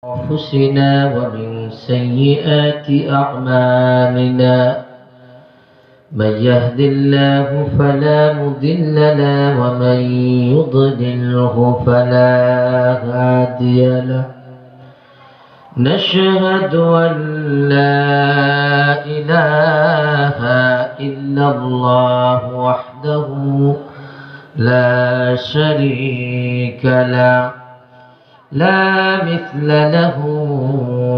أنفسنا ومن سيئات أعمالنا من يهد الله فلا مضل له ومن يضلله فلا هادي له نشهد أن لا إله إلا الله وحده لا شريك له لا مثل له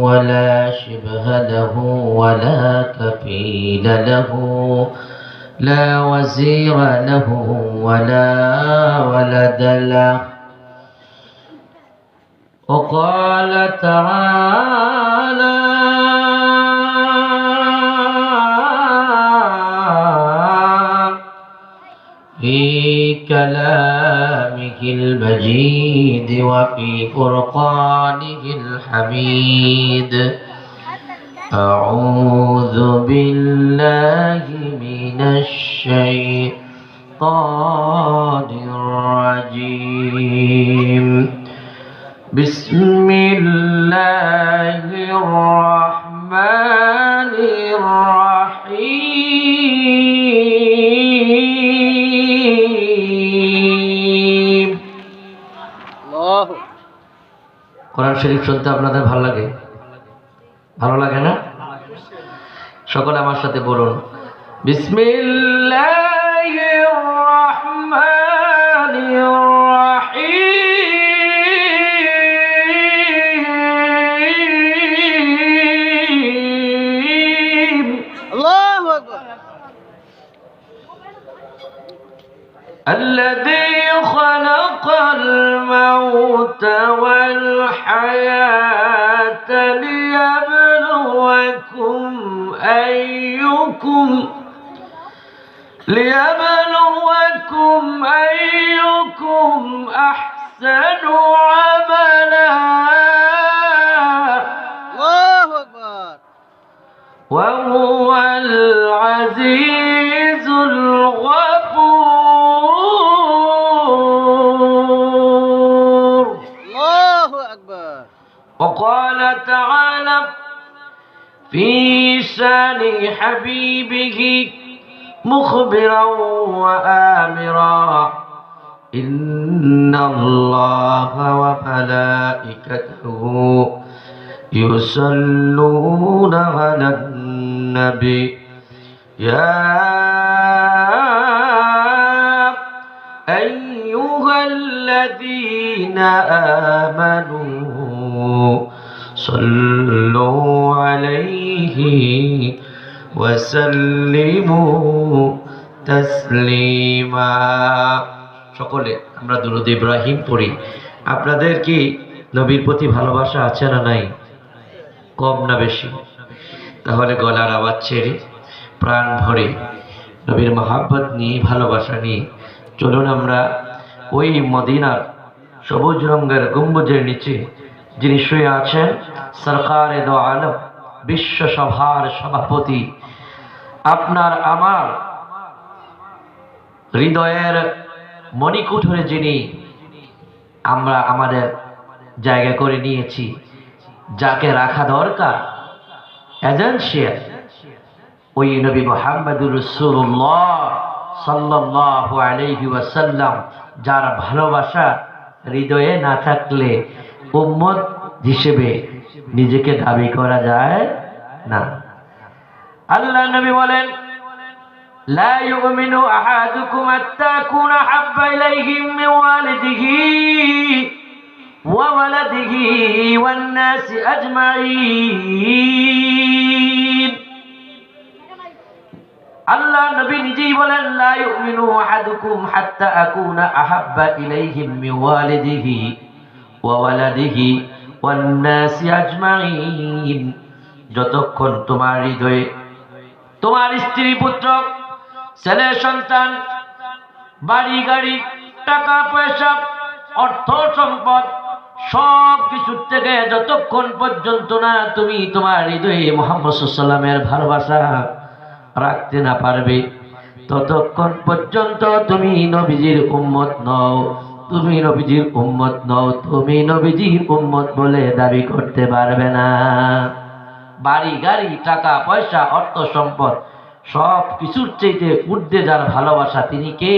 ولا شبه له ولا كفيل له لا وزير له ولا ولد له وقال تعالى في كلامه المجيد وفي فرقانه الحميد أعوذ بالله من الشيطان الرجيم بسم الله الرحمن الرحيم কোরআন শরীফ শুনতে আপনাদের ভালো লাগে? ভালো লাগে না? সকলে আমার সাথে বলুন, বিসমিল্লাহির রাহমানির রাহিম। আল্লাহু আকবার। الذي خلق الموت والحياة ليبلوكم أيكم أحسن عملا. الله أكبر. وهو العزيز الغفور. الله أكبر. وقال تعالى في شان حبيبه مخبرا وآمرا إن الله وملائكته يصلون على النبي يا أيها الذين آمنوا صلوا عليه وسلموا تسليما. সকলে আমরা দুরূদ ইব্রাহিম পড়ি। আপনাদের কি নবীর প্রতি ভালোবাসা আছে না নাই? কম না বেশি? তাহলে গলার আওয়াজ ছেড়ে প্রাণ ভরে নবীর মহাব্বত নিয়ে, ভালোবাসা নিয়ে চলুন আমরা ওই মদিনার সবুজ রঙের গম্বুজের নিচে যিনি শুয়ে আছেন, সরকারে দো আলম, বিশ্ব সভার সভাপতি, আপনার আমার হৃদয়ের মণিকুঠরে যিনি আমরা আমাদের জায়গা করে নিয়েছি, যাকে রাখা দরকার এজেন্সিয়াল, ওই নবী মুহাম্মদুর রাসূলুল্লাহ সাল্লাল্লাহু আলাইহি ওয়াসাল্লাম, যার ভালোবাসা হৃদয়ে না থাকলে উম্মত হিসেবে নিজেকে দাবি করা যায় না। আল্লাহ নবী বলেন, লা ইউমিনু আহাদুকুম হাত্তা কুনা হাব্বা ইলাইহি মিন ওয়ালিদিহি ওয়া ওয়ালাদিহি ওয়ান নাসি আজমাইন। আল্লাহ নবী নিজেই বলেন, লা ইউমিনু আহাদুকুম হাত্তা আকুনা আহাব্বা ইলাইহি মিন ওয়ালিদিহি ওয়া ওয়ালাদিহি ওয়ান নাসি আজমাইন। যতক্ষণ তোমার হৃদয়ে তোমার স্ত্রী, পুত্র, ছেলে সন্তান, বাড়ি গাড়ি, টাকা পয়সা, অর্থ সম্পদ সব কিছুর থেকে যতক্ষণ পর্যন্ত না তুমি তোমার হৃদয়ে মুহাম্মদ সাল্লাল্লাহু আলাইহি ওয়াসাল্লামের ভালোবাসা রাখতে না পারবে, ততক্ষণ পর্যন্ত তুমি নবীজির উম্মত নও, তুমি নবীজির উম্মত নও, তুমি নবীজির উম্মত বলে দাবি করতে পারবে না। বাড়ি গাড়ি টাকা পয়সা অর্থ সম্পদ সব কিছুর চাইতে ঊর্ধ্বে যার ভালোবাসা তিনি কে?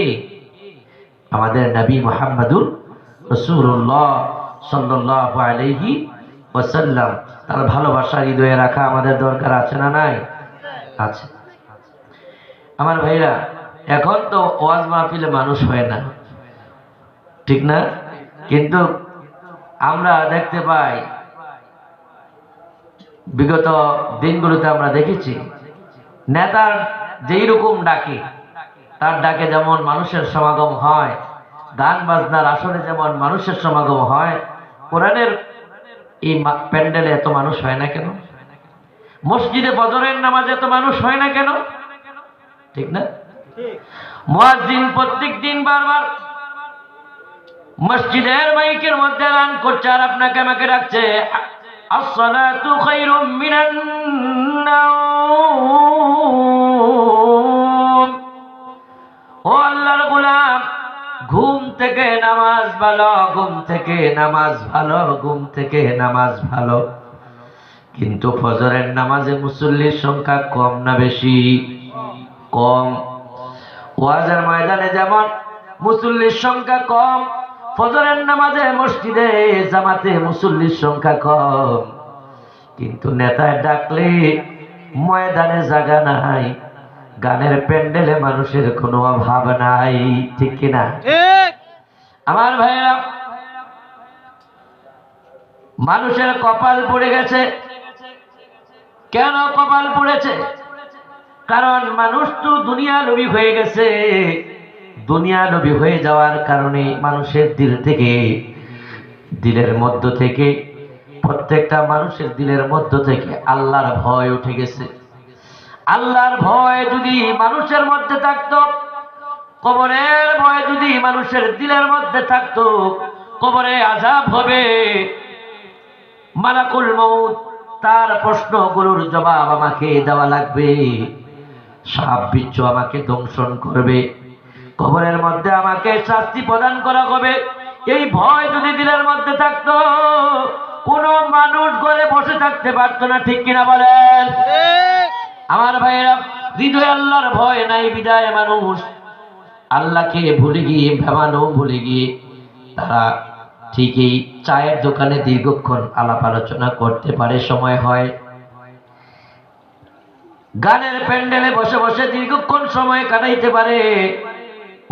আমাদের নবী মুহাম্মদুর রাসূলুল্লাহ সাল্লাল্লাহু আলাইহি ওয়াসাল্লাম। তার ভালোবাসা হৃদয়ে রাখা আমাদের দরকার আছে না নাই? আছে। আমার ভাইরা, এখন তো ওয়াজ মাহফিলে মানুষ হয় না, ঠিক না? কিন্তু আমরা দেখতে পাই, বিগত দিনগুলোতে আমরা দেখেছি নেতার যেই রকম ডাকে, তার ডাকে যেমন মানুষের সমাগম হয়, গান বাজনার আসরে যেমন মানুষের সমাগম হয়, কোরআনের এই প্যান্ডেলে এত মানুষ হয় না কেন? মসজিদে ফজরের নামাজে এত মানুষ হয় না কেন? ঠিক না? মুয়াজ্জিন প্রত্যেক দিন বারবার মসজিদের মাইকের মধ্যে এলান করছে আর আপনাকে আমাকে ডাকছে, আসসালাতু খায়রুম মিনান নাওম। ও আল্লাহর গোলাম, ঘুম থেকে নামাজ ভালো, ঘুম থেকে নামাজ ভালো, ঘুম থেকে নামাজ ভালো। কিন্তু ফজরের নামাজে মুসল্লির সংখ্যা কম না বেশি? কম। ওয়াজের ময়দানে যেমন মুসল্লির সংখ্যা কম, ফজরের নামাজে মসজিদে জামাতে মুসল্লির সংখ্যা কম। কিন্তু নেতায় ডাকলে ময়দানে জায়গা নাই, গানের প্যান্ডেলে মানুষের কোনো অভাব নাই, ঠিক কিনা? আমার ভাইরা, মানুষের কপাল পড়ে গেছে। কেন কপাল পড়েছে? কারণ মানুষ তো দুনিয়া লোভী হয়ে গেছে। দুনিয়া লোভী হয়ে যাওয়ার কারণে মানুষের দিল থেকে, দিলের মধ্য থেকে, প্রত্যেকটা মানুষের দিলের মধ্য থেকে আল্লাহর ভয় উঠে গেছে। আল্লাহর ভয় যদি মানুষের মধ্যে থাকতো, কবরের ভয় যদি মানুষের দিলের মধ্যে থাকতো, কবরে আযাব হবে, মালাকুল মউত তার প্রশ্নগুলোর জবাব আমাকে দেওয়া লাগবে, সাপ বিচ্ছু আমাকে দংশন করবে, কবরের মধ্যে আমাকে শাস্তি প্রদান করা হবে। এই ভয় যদি দিলের মধ্যে থাকতো, কোনো মানুষ ঘরে বসে থাকতে পারতো না, ঠিক কিনা বলেন? আমার ভাইয়েরা, হৃদয়ে আল্লাহর ভয় নাই বিদায় মানুষ আল্লাহকে ভুলে গিয়ে, ভাবানো ভুলে গিয়ে তারা ঠিকই চায়ের দোকানে দীর্ঘক্ষণ আলাপ আলোচনা করতে পারে, সময় হয়। গানের প্যান্ডেলে বসে বসে দীর্ঘক্ষণ সময় কাটাইতে পারে,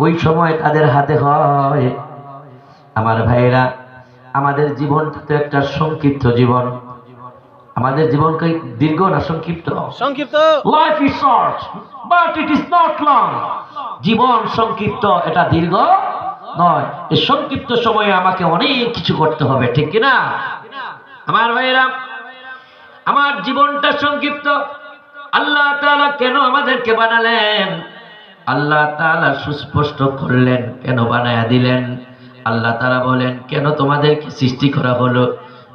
ওই সময় তাদের হাতে হয়। আমার ভাইয়েরা, আমাদের জীবনটা তো একটা সংক্ষিপ্ত জীবন। আমাদের জীবন কি দীর্ঘ না সংক্ষিপ্ত? সংক্ষিপ্ত। Life is short but it is not long. জীবন সংক্ষিপ্ত, এটা দীর্ঘ নয়। এই সংক্ষিপ্ত সময়ে আমাকে অনেক কিছু করতে হবে, ঠিক কি না? আমার ভাইয়েরা, আমার জীবনটা সংক্ষিপ্ত। আল্লাহ তাআলা কেন আমাদেরকে বানালেন? আল্লাহ তাআলা সুস্পষ্ট করলেন, কেন বানায়া দিলেন। আল্লাহ তাআলা বলেন, কেন তোমাদেরকে সৃষ্টি করা হলো,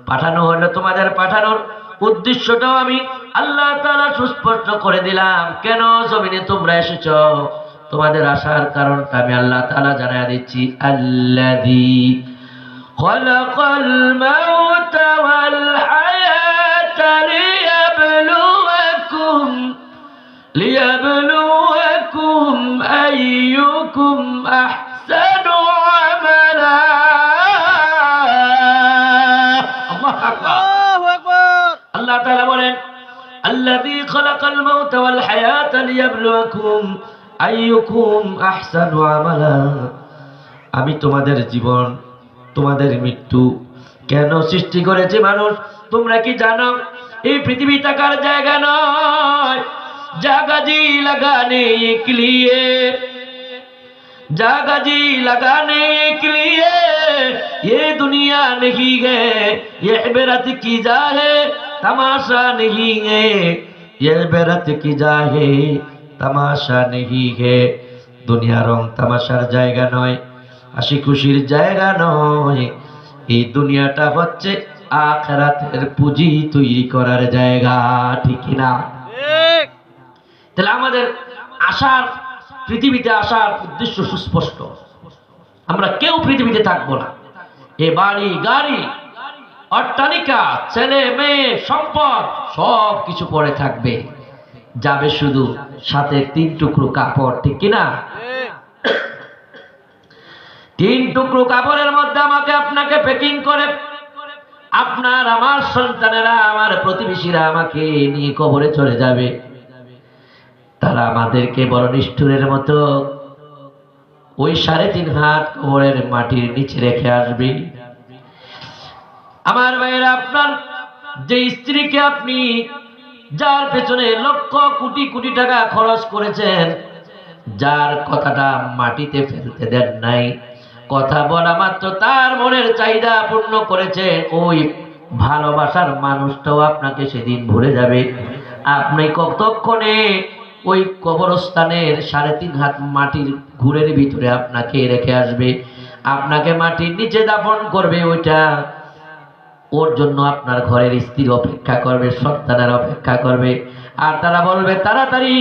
পাঠানো হলো, তোমাদের পাঠানোর উদ্দেশ্যটাও আমি আল্লাহ তাআলা সুস্পষ্ট করে দিলাম। কেন জমিনে তোমরা এসেছো, তোমাদের আসার কারণটা আমি আল্লাহ তাআলা জানায়া দিচ্ছি। আল্লাযী খালাকাল মাউতা ওয়াল হায়াতা লিয়াবলুয়াকুম আইয়ুকুম আহসানু আমালা। আল্লাহু আকবার। আল্লাহ তাআলা বলেন, আল্লাযী খালাকাল মাউতা ওয়াল হায়াতা লিয়াবলুয়াকুম আইয়ুকুম আহসানু আমালা। আমি তোমাদের জীবন, তোমাদের মৃত্যু কেন সৃষ্টি করেছি মানুষ, তোমরা কি জানো? এই পৃথিবী থাকার জায়গা নয়, জায়গা জি লাগানে के लिए, জায়গা জি লাগানে के लिए ये दुनिया नहीं है, ये इबरत की जा है तमाशा नहीं है, ये इबरत की जा है तमाशा नहीं है। দুনিয়া রং তামাশার জায়গা নয়, হাসি খুশির জায়গা নয়। এই দুনিয়াটা হচ্ছে আখিরাতের পুঁজি তৈরি করার জায়গা, ঠিক না? তাহলে আমাদের আসার, পৃথিবীতে আসার উদ্দেশ্য সুস্পষ্ট। আমরা কেউ পৃথিবীতে থাকবো না। এ বাড়ি গাড়ি অট্টালিকা ছেলে মেয়ে সম্পদ সব কিছু পড়ে থাকবে, যাবে শুধু সাথে 3 টুকরো কাপড়, ঠিক কিনা? 3 টুকরো কাপড়ের মধ্যে আমাকে আপনাকে প্যাকিং করে আপনার আমার সন্তানেরা আমার প্রতিবেশীরা আমাকে নিয়ে কবরে চলে যাবে। তারা আমাদেরকে বড় নিষ্ঠুরের মতো ওই 3.5 হাত কবরের মাটির নিচে রেখে আসবে। আমার ভাইয়েরা, আপনার যে স্ত্রীকে আপনি যার পেছনে লক্ষ কোটি কোটি টাকা খরচ করেছেন, যার কথাটা মাটিতে ফেলতে দেন নাই, কথা বলা মাত্র তার মনের চাহিদা পূর্ণ করেছেন, ওই ভালোবাসার মানুষটাও আপনাকে সেদিন ভুলে যাবে। আপনি কতক্ষণে ওই কবরস্থানের 3.5 হাত মাটির ঘুরের ভিতরে আপনাকে রেখে আসবে, আপনাকে মাটির নিচে দাফন করবে। ওইটা ওর জন্য আপনার ঘরের স্ত্রী অপেক্ষা করবে, সন্তানের অপেক্ষা করবে, আর তারা বলবে তাড়াতাড়ি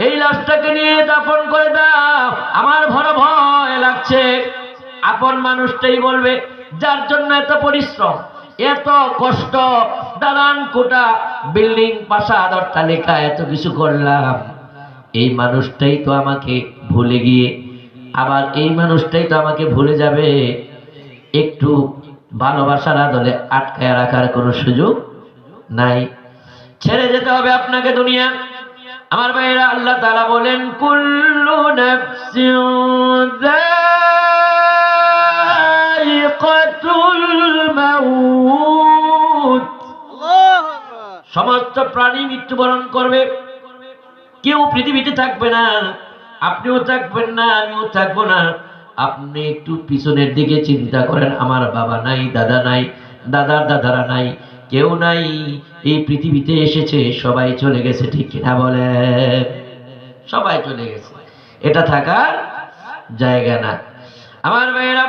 এই লাশটাকে নিয়ে দাফন করে দাও, আমার বড় ভয় লাগছে। আপন মানুষটাই বলবে, যার জন্য এত পরিশ্রম এত কষ্ট, দালান কোটা বিল্ডিং প্রাসাদ অট্টালিকা এত কিছু করলাম, এই মানুষটাই তো আমাকে ভুলে গিয়ে আবার এই মানুষটাই তো আমাকে ভুলে যাবে। একটু ভালোবাসার আদলে আটকায় রাখার কোনো সুযোগ নাই, ছেড়ে যেতে হবে আপনাকে দুনিয়া। আমার ভাইরা, আল্লাহ তাআলা বলেন কুল্লু নাফসিন যায়িকাতুল মাউত, সমস্ত প্রাণী মৃত্যুবরণ করবে, কেউ পৃথিবীতে থাকবে না, আপনিও থাকবেন না, আমিও থাকবো না। আপনি একটু পিছনের দিকে চিন্তা করেন, আমার বাবা নাই, দাদা নাই, দাদার দাদারা নাই, কেউ নাই, এই পৃথিবীতে এসেছে সবাই চলে গেছে, ঠিক কিনা বলে? সবাই চলে গেছে, এটা থাকার জায়গা না। আমার ভাইয়েরা,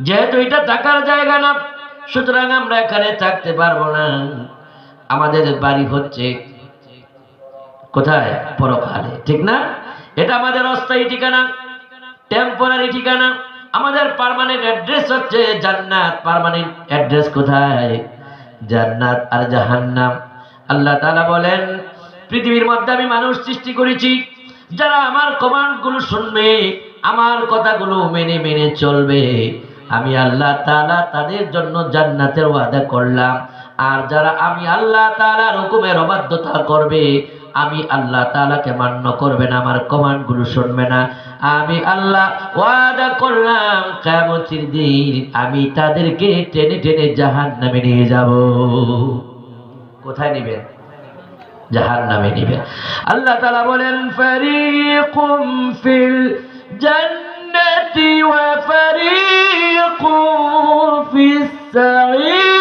যেহেতু এটা থাকার জায়গা না, সুতরাং আমরা এখানে থাকতে পারবো না। আমাদের বাড়ি হচ্ছে কোথায়? পরকালে, ঠিক না? এটা আমাদের অস্থায়ী ঠিকানা, টেম্পোরারি ঠিকানা। আমাদের পার্মানেন্ট অ্যাড্রেস হচ্ছে জান্নাত। পার্মানেন্ট অ্যাড্রেস কোথায়? জান্নাত আর জাহান্নাম। আল্লাহ তাআলা বলেন, পৃথিবীর মধ্যে আমি মানুষ সৃষ্টি করেছি, যারা আমার কমান্ডগুলো শুনবে, আমার কথাগুলো মেনে মেনে চলবে, আমি আল্লাহ তাআলা তাদের জন্য জান্নাতের ওয়াদা করলাম। আর যারা আমি আল্লাহ তাআলার হুকুমের অবাধ্যতা করবে, আমি আল্লাহ তাআলাকে মান্য করবে না, আমার কমান্ডগুলো শুনবে না, আমি আল্লাহ ওয়াদা করলাম কিয়ামতের দিন আমি তাদেরকে টেনে টেনে জাহান্নামে নিয়ে যাব। কোথায় নেবেন? জাহান্নামে নেবেন। আল্লাহ তাআলা বলেন, ফারিকুম ফিল জান্নাতি ওয়া ফারিকুম ফিস সাঈর।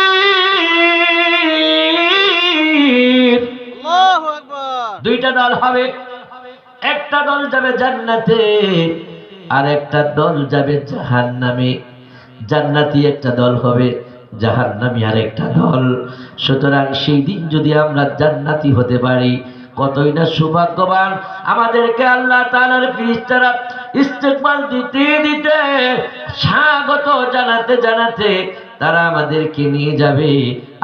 আল্লাহু আকবার। দুইটা দল হবে, একটা দল যাবে জান্নাতে আর একটা দল যাবে জাহান্নামে। জান্নাতি একটা দল হবে, জাহান্নামী আর একটা দল। সুতরাং সেই দিন যদি আমরা জান্নাতি হতে পারি, কতই না সৌভাগ্যবান। আমাদেরকে আল্লাহ তাআলার ফেরেশতারা ইস্তেকবাল দিতে দিতে, স্বাগত জানাতে জানাতে তারা আমাদেরকে নিয়ে যাবে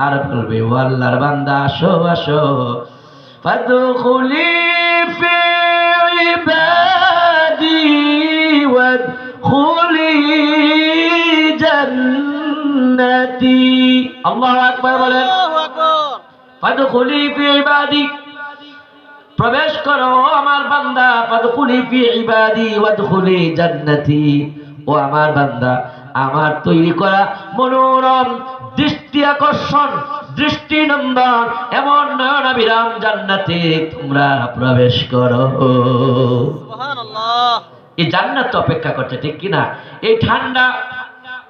আর বলবে, ও আল্লাহর বান্দা, আসো আসো, ফাদখুলি ফি ইবাদি ওয়াদখুলি জান্নাতি। আল্লাহু আকবার বলেন। ফাদখুলি ফি ইবাদি, প্রবেশ করো আমার বান্দা, ফাদখুলি ফি ইবাদি ওয়াদখুলি জান্নাতি। ও আমার বান্দা, আমার তৈরি করা মনোরম, দৃষ্টি আকর্ষণ, দৃষ্টিনন্দন এমন নয়নাভিরাম জান্নাতে তোমরা প্রবেশ করো। সুবহানাল্লাহ। এই জান্নাত অপেক্ষা করছে, ঠিক কিনা? এই ঠান্ডা,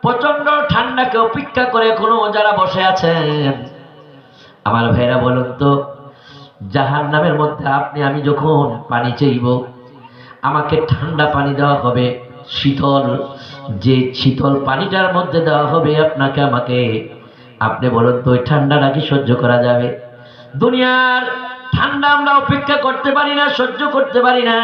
প্রচন্ড ঠান্ডাকে অপেক্ষা করে এখনো যারা বসে আছেন, আমার ভাইরা বলুন তো, জাহান্নামের মধ্যে আপনি আমি যখন পানি চাইব, আমাকে ঠান্ডা পানি দেওয়া হবে, শীতল, যে শীতল পানিটার মধ্যে দেওয়া হবে আপনাকে আমাকে, আপনি বলুন তো ওই ঠান্ডাটা কি সহ্য করা যাবে? দুনিয়ার ঠান্ডা আমরা অপেক্ষা করতে পারি না, সহ্য করতে পারি না,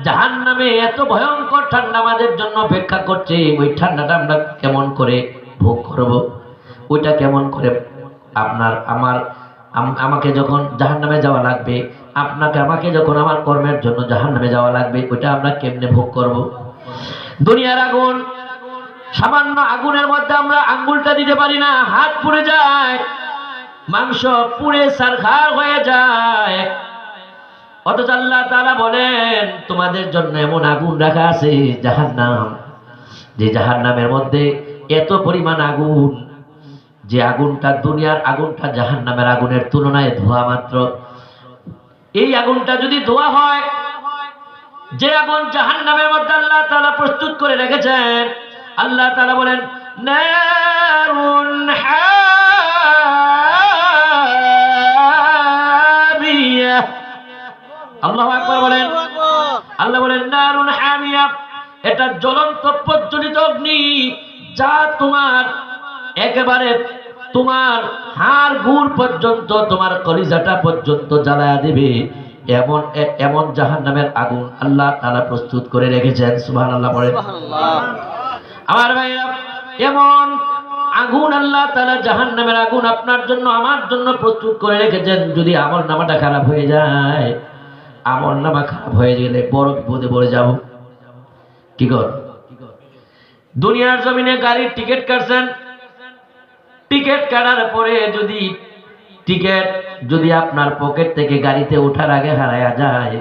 জাহান্নামে এত ভয়ঙ্কর ঠান্ডা আমাদের জন্য অপেক্ষা করছে, ওই ঠান্ডাটা আমরা কেমন করে ভোগ করব? ওইটা কেমন করে আপনার আমার আমাকে যখন জাহান্নামে যাওয়া লাগবে, আপনাকে আমাকে যখন আমার কর্মের জন্য জাহান্নামে যাওয়া লাগবে, ওইটা আমরা কেমনে ভোগ করব? দুনিয়ার আগুন, সামান্য আগুনের মধ্যে আমরা আঙ্গুলটা দিতে পারি না, হাত পুড়ে যায়, মাংস পুড়ে ছারখার হয়ে যায়। অথচ আল্লাহ তাআলা বলেন তোমাদের জন্য এমন আগুন রাখা আছে জাহান্নাম, যে জাহান্নামের মধ্যে এত পরিমাণ আগুন, যে আগুনটা দুনিয়ার আগুনটা জাহান্নামের আগুনের তুলনায় ধোঁয়া মাত্র। এই আগুনটা যদি ধোঁয়া হয়, যে আগুন জাহান্নামের মধ্যে আল্লাহ তাআলা প্রস্তুত করে রেখেছেন, আল্লাহ তাআলা বলেন নারুন হামিয়া। আল্লাহু আকবার বলেন। আল্লাহ বলেন নারুন হামিয়া, এটা জ্বলন্ত প্রজ্বলিত অগ্নি, যা তোমার একেবারে তোমার হাড় গুড় পর্যন্ত, তোমার কলিজাটা পর্যন্ত জ্বালায়া দেবে। এমন এমন জাহান্নামের আগুন আল্লাহ তাআলা প্রস্তুত করে রেখেছেন। সুবহানাল্লাহ বলেন। আমার ভাইরা, এমন আগুন আল্লাহ তাআলা জাহান্নামের আগুন আপনার জন্য আমার জন্য প্রস্তুত করে রেখেছেন। যদি আমলনামাটা খারাপ হয়ে যায়, আমলনামা খারাপ হয়ে গেলে বড় বিপদে পড়ে যাব। কি কর? দুনিয়ার জমিনে গাড়ির টিকিট কাটছেন, টিকিট কাটার পরে যদি আপনার পকেট থেকে গাড়িতে ওঠার আগে হারায়া যায়,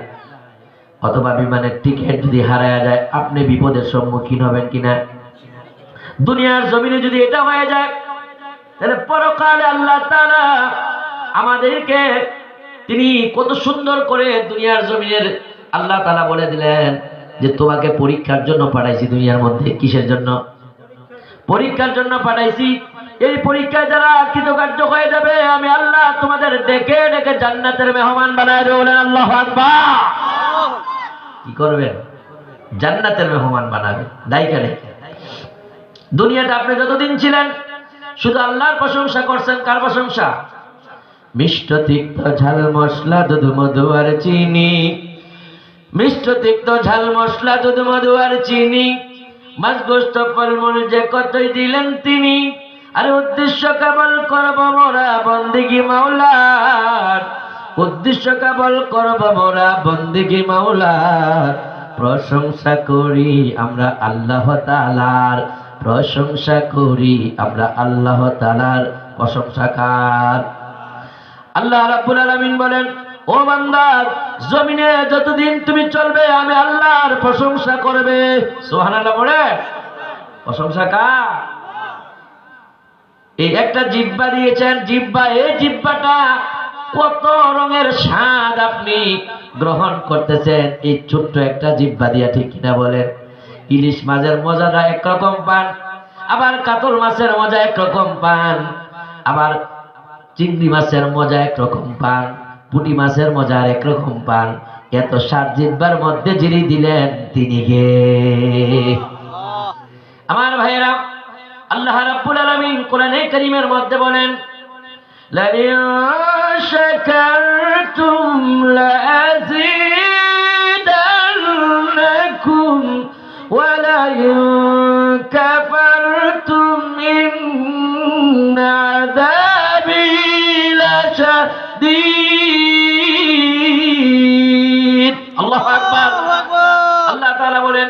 অথবা বিমানের টিকিট যদি হারায়া যায়, আপনি বিপদের সম্মুখীন হবেন কিনা? দুনিয়ার জমিনে যদি এটা হয়ে যায়, তাহলে পরকালে আল্লাহ তাআলা আমাদেরকে তিনি কত সুন্দর করে দুনিয়ার জমিনের আল্লাহ তাআলা বলে দিলেন যে তোমাকে পরীক্ষার জন্য পাঠাইছি দুনিয়ার মধ্যে। কিসের জন্য? পরীক্ষার জন্য পাঠাইছি। এই পরীক্ষায় যারা কৃতকার্য হয়ে যাবে, আমি আল্লাহ তোমাদের ডেকে ডেকে জান্নাতের মেহমান বানায় দেব। বলেন আল্লাহু আকবার। কি করবেন? জান্নাতের মেহমান বানাবে। ডাইকা ডেকে। দুনিয়াতে আপনি যতদিন ছিলেন শুধু আল্লাহর প্রশংসা করছেন। কার প্রশংসা? মিষ্ট তিক্ত ঝাল মশলা দুধ মধু আর চিনি, মিষ্ট তিক্ত ঝাল মশলা দুধ মধু আর চিনি, মাছ গোস্ত ফলমূল যে কতই দিলেন তিনি। আরে উদ্দেশ্য কেবল করব মোরা বন্দেগি মাওলার, উদ্দেশ্য কেবল করব মোরা বন্দেগি মাওলার। প্রশংসা করি আমরা আল্লাহ তাআলার, প্রশংসা করি আমরা আল্লাহ তাআলার। প্রশংসাকার আল্লাহ রাব্বুল আলামিন বলেন, ও বান্দা, জমিনে যতদিন তুমি চলবে আমি আল্লাহর প্রশংসা করবে। সুবহানাল্লাহ বলে। প্রশংসা কার? এই একটা জিহ্বা দিয়েছেন, জিহ্বা। এই জিহ্বাটা কত রঙের স্বাদ আপনি গ্রহণ করতেছেন এই ছোট্ট একটা জিহ্বা দিয়া, ঠিক কিনা বলেন? ইলিশ মাছের মজাটা একরকম পান, আবার কাতল মাছের মজা একরকম পান, আবার চিংড়ি মাছের মজা একরকম পান, পুঁটি মাছের মজা আর একরকম পান। এত স্বাদ জিহ্বার মধ্যে যিনি দিলেন তিনি কে? আমার ভাইয়েরা, আল্লাহ রাব্বুল আলামিন কোরআনে কারীমের মধ্যে বলেন, লাইন শাকারতুম লাযীদান্নাকুম ওয়া লাইন কাফারতুম ইন্না আযাবি লাশাদীদ। আল্লাহু আকবার। আল্লাহ তাআলা বলেন,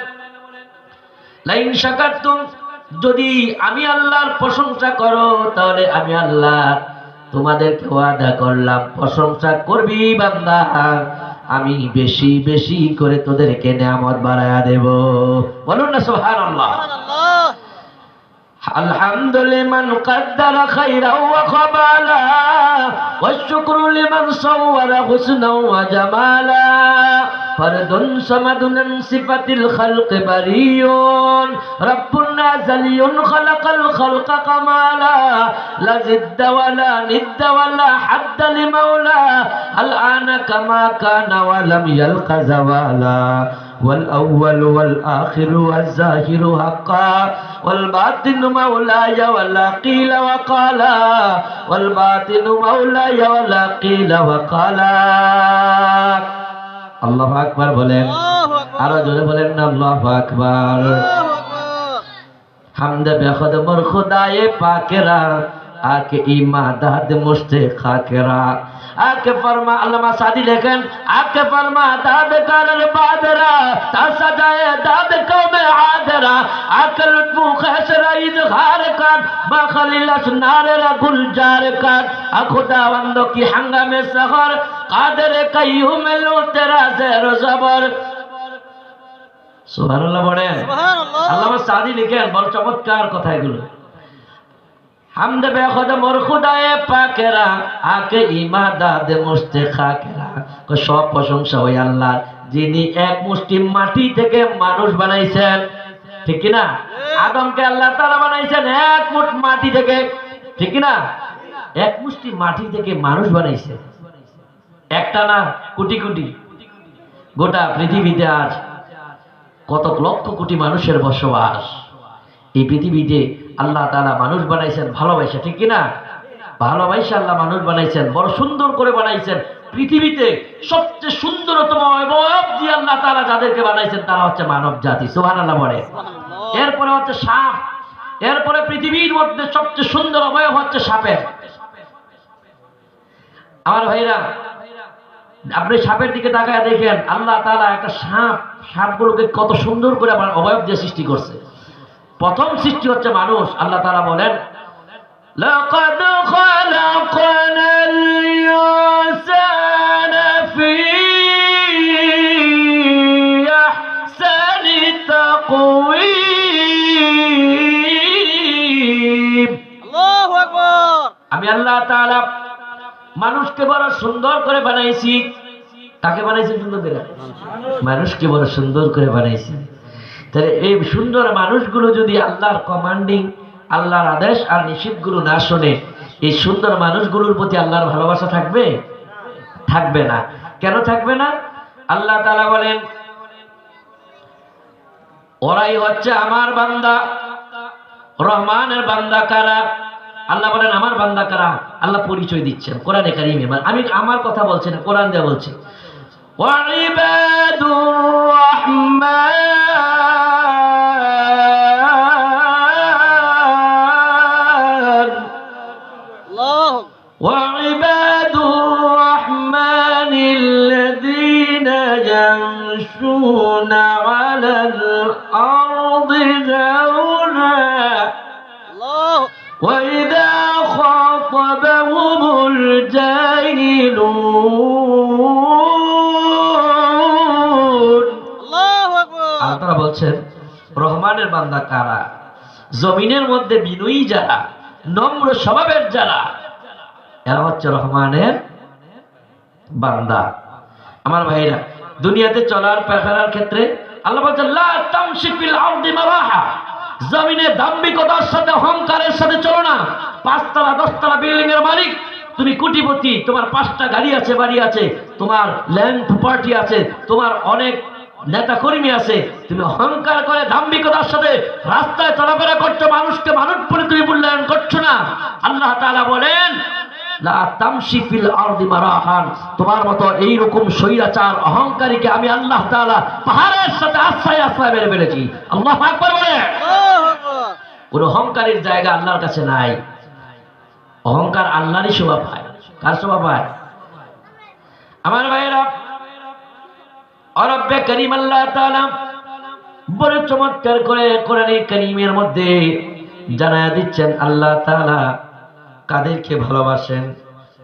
লাইন শাকারতুম, যদি আমি আল্লাহর প্রশংসা করো, তাহলে আমি আল্লাহ তোমাদেরকে ওয়াদা করলাম প্রশংসা করবি বান্দা, আমি বেশি বেশি করে তোদেরকে নিয়ামত বাড়ায়া দেব। বলুন না সুবহানাল্লাহ। আলহামদুলিল্লাহ কদ্দারা খাইরা ওয়া খাবালা ওয়া শুকরু লিমান সাওয়ারা হুসনা ওয়া জামালা ফরদুন সামাদুন সিফাতিল খালক বারিয়ুন রাব্বুন নাযালিয়ুন খালাকাল খালকা কামালা লা জিদ্দা ওয়ালা নিদ্দা ওয়ালা হাদ্দা লিমাওলা আল আনা কামা কানা ওয়া লাম ইয়ালকা জাওয়ালা والأول والآخر والظاهر حقا والباطن مولاي ولا قيل وقالا والباطن مولاي ولا قيل وقالا। আল্লাহু আকবার বলেন। আরো জোরে বলেন না আল্লাহু আকবার। হামদ বেখুদ মোর খুদায়ে পাকেরা আকে ইমাদাদ মুস্তে খাকেরা আকে ফরমা আল্লামা সাদি লেখেন আকে ফরমা দাদ কারর বাদরা তা সাজায়ে দাদ কওমে আদরা আকে লুতফু খেসরা ইজহার কার বা খলিল আসনারেরা গুলজার কার আখুদা বন্দো কি হাঙ্গামে সহর কাদের কাইয়ুম লো তেরা জের জবর। সুবহানাল্লাহ বলেন। সুবহানাল্লাহ। আল্লামা সাদি লিখেন বড় চমৎকার কথা এগুলো। হামদ বেখুদ মোর খুদায়ে পাকেরা আকে ইমাদাদ মুস্তে খাকেরা। সব প্রশংসা ওই আল্লাহর যিনি এক মুষ্টি মাটি থেকে মানুষ বানাইছেন, ঠিক কি না? আদমকে আল্লাহ তাআলা বানাইছেন এক মুঠ মাটি থেকে, ঠিক কি না? এক মুষ্টি মাটি থেকে মানুষ বানাইছেন, একটা না কোটি কোটি। গোটা পৃথিবীতে আজ কত লক্ষ কোটি মানুষের বসবাস। এই পৃথিবীতে আল্লাহ তাআলা মানুষ বানাইছেন ভালোবাসা, ঠিক কি না? ভালোবাসা আল্লাহ মানুষ বানাইছেন, বড় সুন্দর করে বানাইছেন। পৃথিবীতে সবচেয়ে সুন্দরতম অবয়ব দিয়ে আল্লাহ তাআলা যাদেরকে বানাইছেন তারা হচ্ছে মানব জাতি। সুবহানাল্লাহ বলে। এরপরে হচ্ছে সাপ, এরপরে পৃথিবীর মধ্যে সবচেয়ে সুন্দর অবয়ব হচ্ছে সাপের। আমার ভাইরা, আপনি সাপের দিকে তাকায় দেখেন আল্লাহ তাআলা একটা সাপগুলোকে কত সুন্দর করে অবয়ব দিয়ে সৃষ্টি করছে। প্রথম সৃষ্টি হচ্ছে মানুষ। আল্লাহ তাআলা বলেন লাকাদ খালাকনাল ইনসানা ফি আহসানি তাকওয়িম। আল্লাহু আকবার। আমি আল্লাহ তাআলা মানুষকে বড় সুন্দর করে বানাইছি। কাকে বানাইছি সুন্দর করে? মানুষকে বড় সুন্দর করে বানাইছি। তাহলে এই সুন্দর মানুষগুলো যদি আল্লাহর কমান্ডিং, আল্লাহর আদেশ আর নিষেধগুলো না শোনে, এই সুন্দর মানুষগুলোর প্রতি আল্লাহর ভালোবাসা থাকবে? থাকবে না। কেন থাকবে না? আল্লাহ তাআলা বলেন ওরাই হচ্ছে আমার বান্দা। রহমানের বান্দা কারা? আল্লাহ বলেন আমার বান্দা কারা? আল্লাহ পরিচয় দিচ্ছেন কোরআনে কারিমে। আমি আমার কথা বলছি না, কোরআন দিয়ে বলছি। ওয়াইবাদুর রহমান ওয়াইবাদুর রহমানিল্লাযীনা ইয়ামশুনা আলাল আরদি হাওনা وَإِذَا خَاطَبَهُمُ الْجَاهِلُونَ আল্লাহু আকবার। আল্লাহ বলছেন রহমানের বান্দা কারা? জমিনের মধ্যে বিনয়ী যারা, নম্র স্বভাবের যারা, এরা হচ্ছে রহমানের বান্দা। আমার ভাইরা, দুনিয়াতে চলার ফেরার ক্ষেত্রে আল্লাহ বলছেন লা তামশি ফিল আরদি মারাহা। জমিনে দাম্ভিকতার সাথে অহংকারের সাথে চলো না। 5 তলা 10 তলা বিল্ডিং এর মালিক, তুমি কোটিপতি, তোমার 5টা গাড়ি আছে, বাড়ি আছে, তোমার ল্যান্ড প্রপার্টি আছে, তোমার অনেক নেতা কর্মী আছে, তুমি অহংকার করে দাম্ভিকতার সাথে রাস্তায় চলাফেরা করছো, মানুষকে মানুষ বলে তুমি মূল্যায়ন করছো না। আল্লাহ তাআলা বলেন লা তামশি ফিল আরদি মারাহান। তোমার মতো এইরকম স্বৈরাচার অহংকারীকে আমি আল্লাহ তাআলা পাহাড়ের সাথে আশ্রয় মেরে ফেলেছি। আল্লাহু আকবার বলে। কোন অহংকারীর জায়গা আল্লাহর কাছে নাই। অহংকার আল্লাহরই শোভা পায়। কার শোভা পায়? আমার ভাইয়েরা, রব্বে করিম আল্লাহ তাআলা বড় চমৎকার করে কোরআনে কারীমের মধ্যে জানায়া দিচ্ছেন আল্লাহ তাআলা কাদেরকে ভালোবাসেন,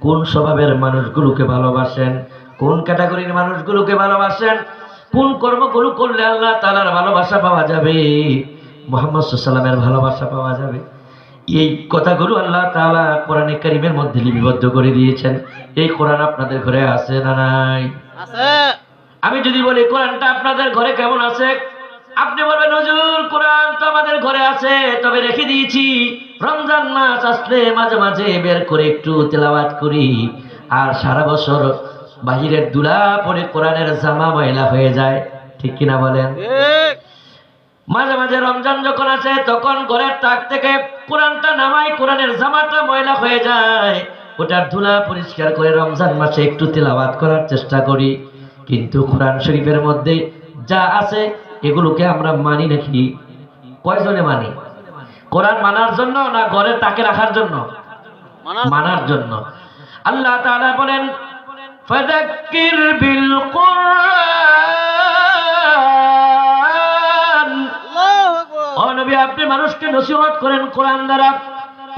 কোন স্বভাবের মানুষগুলোকে ভালোবাসেন, কোন ক্যাটাগরির মানুষগুলোকে ভালোবাসেন, কোন কর্মগুলো করলে আল্লাহ তাআলার ভালোবাসা পাওয়া যাবে, মুহাম্মদ সাল্লাল্লাহু আলাইহি ওয়াসাল্লামের ভালোবাসা পাওয়া যাবে। এই কথাগুলো আল্লাহ তাআলা কোরআনে কারীমের মধ্যে লিপিবদ্ধ করে দিয়েছেন। এই কোরআন আপনাদের ঘরে আছে না নাই? আছে। আমি যদি বলি কোরআনটা আপনাদের ঘরে কেমন আছে, আপনি বলবেন হুজুর কোরআন তো আমাদের ঘরে আছে, তবে রেখে দিয়েছি। রমজান মাস আসলে মাঝে মাঝে বের করে একটু তেলাওয়াত করি, আর সারা বছর বাহিরের দুলা পরে কোরআনের জামা ময়লা হয়ে যায়, ঠিক কিনা বলেন? মাঝে মাঝে রমজান যখন আসে তখন ঘরের তাক থেকে কোরআনটা নামাই, কোরআনের জামাটা ময়লা হয়ে যায়, ওটার ধুলা পরিষ্কার করে রমজান মাসে একটু তেলাওয়াত করার চেষ্টা করি। কিন্তু কোরআন শরীফের মধ্যে যা আছে এগুলোকে আমরা মানি নাকি? কয়জনে মানি? কোরআন মানার জন্য না ঘরের তাকে রাখার জন্য? মানার জন্য। আল্লাহ তাআলা বলেন ফাযাক্কির বিল কুরআন, ও নবী আপনি মানুষকে নসিহত করেন কোরআন দ্বারা।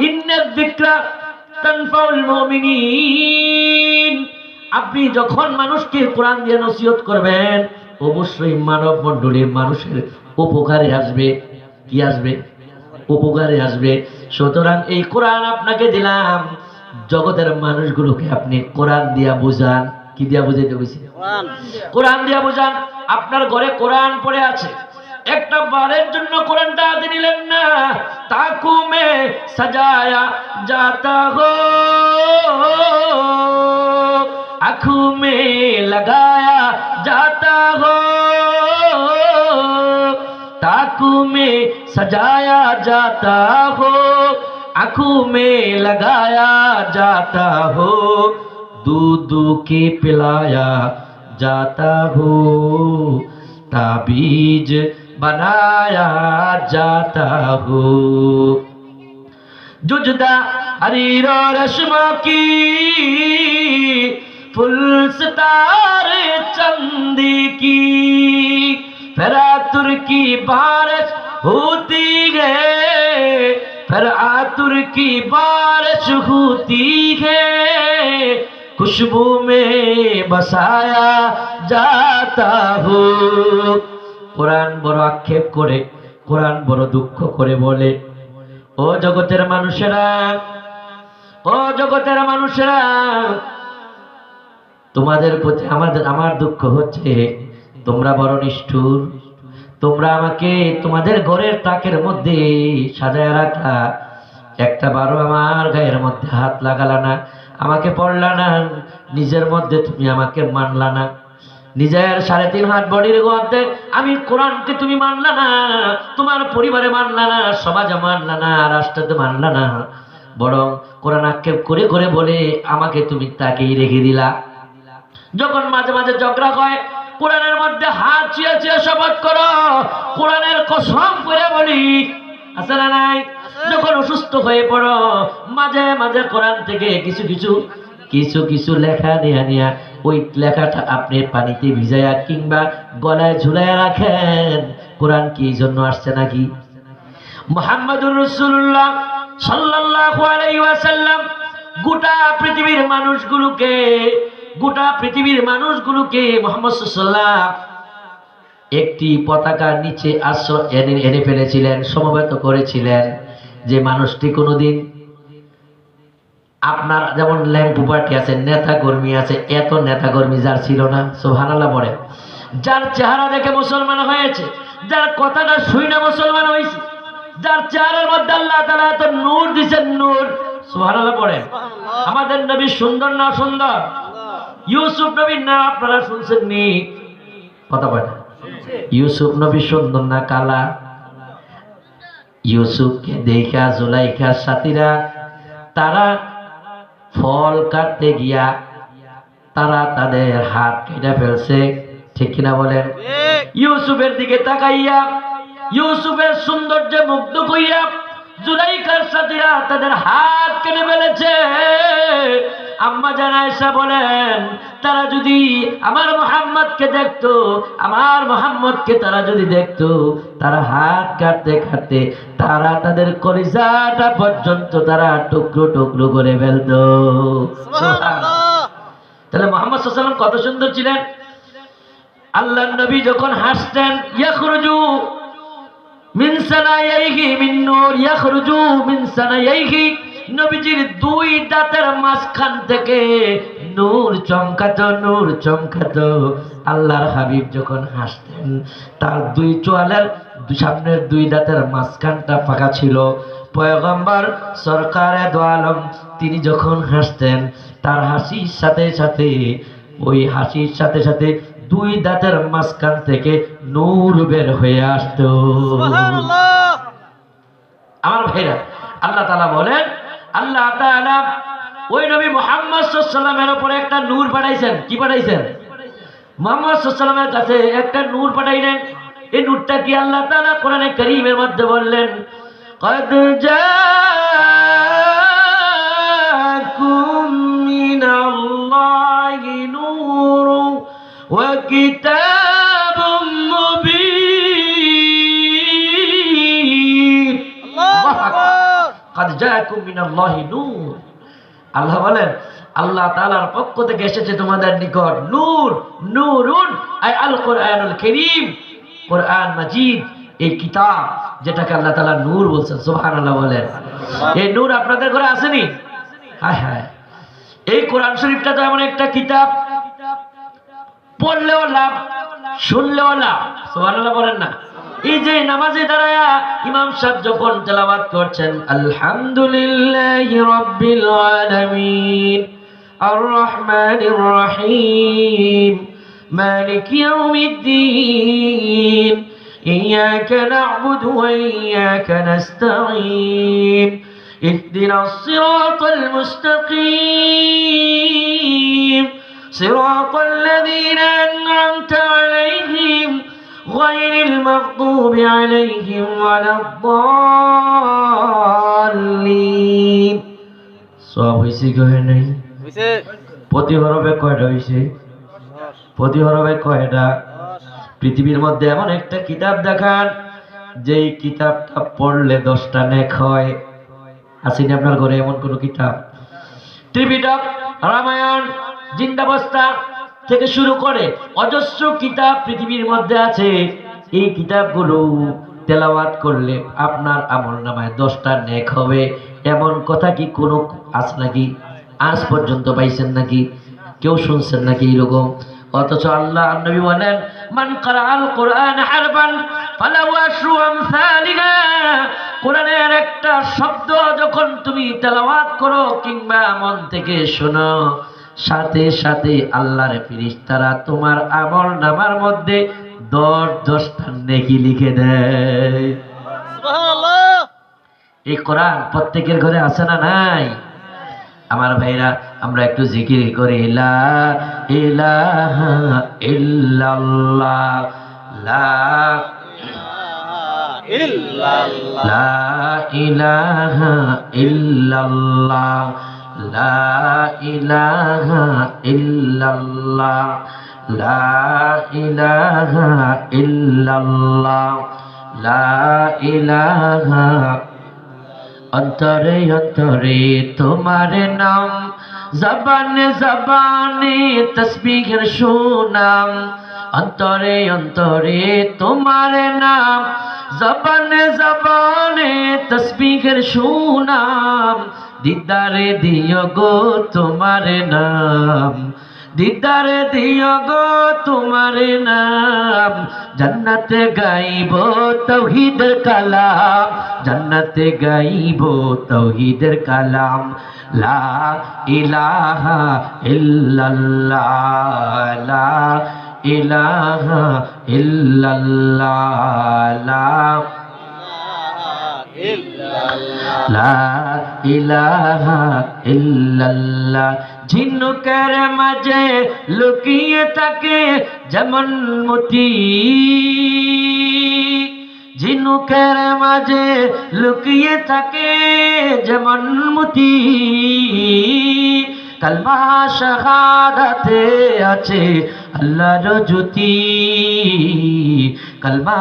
ইন্নায যিকরা তানফাউল মুমিনিন, আপনি যখন মানুষকে কোরআন দিয়ে নসিহত করবেন অবশ্যই মানব মণ্ডলীর মানুষের উপকারে আসবে। কি আসবে? উপকারে আসবে। সুতরাং এই কোরআন আপনাকে দিলাম, জগতের মানুষগুলোকে আপনি কোরআন দিয়া বুঝান। কি দিয়া বুঝাইতে বলছি? কোরআন দিয়া বুঝান। আপনার ঘরে কোরআন পড়ে আছে, একটা বারের জন্য কোরআনটা হাতে নিলেন না, তাকু মে সাজায়া জাতা হো, आँखों में लगाया जाता हो, ताकों में सजाया जाता हो, आँखों में लगाया जाता हो, दूध के पिलाया जाता हो, ताबीज बनाया जाता हो। जुजदा हरीर और रश्मा की फुल सितारे चंदी की, फिर आतुर की बारिश होती है, फिर आतुर की बारिश होती है, खुशबू में बसाया जाता हो। कुरान बड़ आक्षेप करे, कुरान बड़ दुख करे बोले, ও জগতের মানুষেরা, ও জগতের মানুষেরা, তোমাদের প্রতি আমার দুঃখ হচ্ছে তোমরা বড় নিষ্ঠুর। তোমরা আমাকে তোমাদের ঘরের তাকের মধ্যে সাজায় রাখলা, একটা বারো আমার গায়ের মধ্যে হাত লাগালা না, আমাকে পড়লা না, নিজের মধ্যে তুমি আমাকে মানলা না, নিজের 3.5 হাত বডির মধ্যে আমি কোরআনকে তুমি মানলা না, তোমার পরিবারে মানলা না, সমাজে মানলা না, রাষ্ট্রতে মানলা না, বরং কোরআন আক্ষেপ করে করে বলে আমাকে তুমি তাকেই রেখে দিলা। যখন মাঝে মাঝে ঝগড়া হয় কোরআনের মধ্যে হাত ছুঁয়ে ছুঁয়ে শপথ করো, কোরআনের কসম করে বলি, আছে না নাই? যখন অসুস্থ হয়ে পড়ো মাঝে মাঝে কোরআন থেকে কিছু কিছু কিছু কিছু লেখা নিয়া ওই লেখাটা আপনি পানিতে ভিজায়া কিংবা গলায় ঝুলাইয়া রাখেন। কোরআন কি এই জন্য আসছে নাকি? মুহাম্মাদুর রাসূলুল্লাহ সাল্লাল্লাহু আলাইহি ওয়াসাল্লাম গোটা পৃথিবীর মানুষগুলোকে মুহাম্মদ সাল্লাল্লাহু একটি পতাকার নিচে আশ্রয় এনে ফেলেছিলেন, সমবেত করেছিলেন, যে মানুষটি কোনোদিন আপনার যেমন ল্যাম্পু পার্টি আছে, নেতা কর্মী আছে, এত নেতা কর্মী যার ছিল না, সুবহানাল্লাহ পড়ে, যার চেহারা দেখে মুসলমান হয়েছে, যার কথাটা শুনে মুসলমান হয়েছে, যার চেহারার মধ্যে আল্লাহ তাআলা এত নূর দিয়েছেন, নূর, সুবহানাল্লাহ পড়ে। আমাদের নবী সুন্দর না সুন্দর? ইউসুফ নবীর নাম আপনারা শুনছেন নি? কথা বলে, ইউসুফ নবী সুন্দর না কালা? ইউসুফকে দেখা জুলাইখার সাথীরা তারা ফল কাটতে গিয়া তারা তাদের হাত কেটে ফেলছে, ঠিক কিনা বলেন? ইউসুফের দিকে তাকাইয়া ইউসুফের সৌন্দর্যে মুগ্ধ হইয়া জুলাইখার সাথীরা তাদের হাত কেটে ফেলেছে। আম্মা জান আয়েশা বলেন, তারা যদি আমার মুহাম্মদকে দেখতো, আমার মুহাম্মদকে তারা যদি দেখতো, তারা হাত কাটতে কাটতে তারা তাদের কলিজাটা পর্যন্ত তারা টুকরো টুকরো করে ফেলতো। সুবহানাল্লাহ। তাহলে মুহাম্মদ সাল্লাল্লাহু আলাইহি ওয়াসাল্লাম কত সুন্দর ছিলেন। আল্লাহর নবী যখন হাসতেন, ইয়াখরুজু মিন সানায়াইহি মিন নূর, ইয়াখরুজু মিন সানায়াইহি, নবীজির 2 দাঁতের মাঝখান থেকে নূর চমকাতো, নূর চমকাতো। আল্লাহর হাবিব যখন হাসতেন তার 2 চোয়ালের সামনের 2 দাঁতের মাঝখানটা ফাঁকা ছিল। পয়গম্বর সরকারে দো আলম তিনি যখন হাসতেন তার হাসির সাথে সাথে ওই হাসির সাথে সাথে 2 দাঁতের মাঝখান থেকে নূর বের হয়ে আসতো। সুবহানাল্লাহ। আমার ভাইরা, আল্লাহ তাআলা বলেন, আল্লাহ তাআলা ওই নবী মুহাম্মদ সাল্লাল্লাহু আলাইহি ওয়াসাল্লামের উপরে একটা নূর পাঠাইছেন। কি পাঠাইছেন? মুহাম্মদ সাল্লাল্লাহু আলাইহি ওয়াসাল্লামের কাছে একটা নূর পাঠাইলেন। এই নূরটা কি আল্লাহ তাআলা কোরআনে কারীমের মধ্যে বললেন, قد جاءكم من الله نور وكتاب مبين الله أكبر قد جاءكم من الله نور আল্লাহ বলেন আল্লাহ তাআলার পক্ষ থেকে এসেছে তোমাদের নিকট নূর, নূরুন আই আল কোরআনুল কারীম, কোরআন মাজিদ, এই কিতাব যেটাকে আল্লাহ তাআলা নূর বলছেন। সুবহানাল্লাহ বলেন। এই নূর আপনাদের ঘরে আসেনি? হ্যাঁ হ্যাঁ, এই কোরআন শরীফটা তো এমন একটা কিতাব, পড়লেও লাভ, শুনলেও লাভ। সুবহানাল্লাহ বলেন না? এই যে নামাজে দাঁড়ায়া ইমাম সাহেব যখন তেলাওয়াত করছেন, আলহামদুলিল্লাহি রাব্বিল আলামিন আর রহমানির রহিম মালিকি ইয়াউমিদ্দিন ইয়্যাকা না'বুদু ওয়া ইয়্যাকা নাস্তাঈন ইহদিনাস সিরাতাল মুস্তাকিম সিরাতাল লাযীনা আন'আমতা আলাইহিম غير المغضوب عليهم ولا الضالين। সব হইছে কয় নাই? হইছে। প্রতি হরফে কয়টা হইছে? প্রতি হরফে কয়টা? পৃথিবীর মধ্যে এমন একটা কিতাব দেখান যেই কিতাবটা পড়লে 10টা নেক হয়। আসেনি আপনার ঘরে এমন কোন কিতাব? ত্রিপিটক, রামায়ণ, জিন্দাবস্তা থেকে শুরু করে অজস্র কিতাব পৃথিবীর মধ্যে আছে। এই কিতাবগুলো তেলাওয়াত করলে আপনার আমলনামায় 10টা নেক হবে, এমন কথা কি কোনো আছে নাকি? আজ পর্যন্ত পাইছেন নাকি? কেউ শুনছেন নাকি এরকম? অথচ আল্লাহ নবী বলেন, মান ক্বারাআল কুরআন হারফান ফালাহু আশরু আমসালিহা। কোরআনের একটা শব্দ যখন তুমি তেলাওয়াত করো কিংবা মন থেকে শোনো, সাথে সাথে আল্লাহর ফেরেশতারা তোমার আমলনামার মধ্যে 10টা নেকি লিখে দেয়। সুবহানাল্লাহ। এই কোরআন প্রত্যেকের ঘরে আছে না নাই? আমার ভাইরা, আমরা একটু জিকির করি, লা ইলাহা ইল্লাল্লাহ, লা ইল্লাল্লাহ, লা ইলাহা ইল্লাল্লাহ, লা ইলাহা ইল্লাল্লাহ, লা ইলাহা ইল্লাল্লাহ, লা ইলাহা। অন্তরে অন্তরে তোমার নাম, জবানে জবানে তসবিহের সুনাম। অন্তরে অন্তরে তোমার নাম, জবানে জবানে তসবিহের সুনাম। দিদারে দিও গো তোমার নাম, দিদারে দিও গো তোমার নাম। জান্নাতে গাইব তাওহীদের কালাম, জান্নাতে গাইব তাওহীদের কালাম। লা ইলাহা ইল্লাল্লাহ, লা ইলাহা ইল্লাল্লাহ, লা ইলাহা ইল্লাল্লাহ। ঝিনুকের মাঝে লুকিয়ে থাকে যেমন মতি, ঝিনুকের মাঝে লুকিয়ে থাকে যেমন মতি। কালমা শাহাদাতে আছে আল্লাহর জ্যোতি, কালমা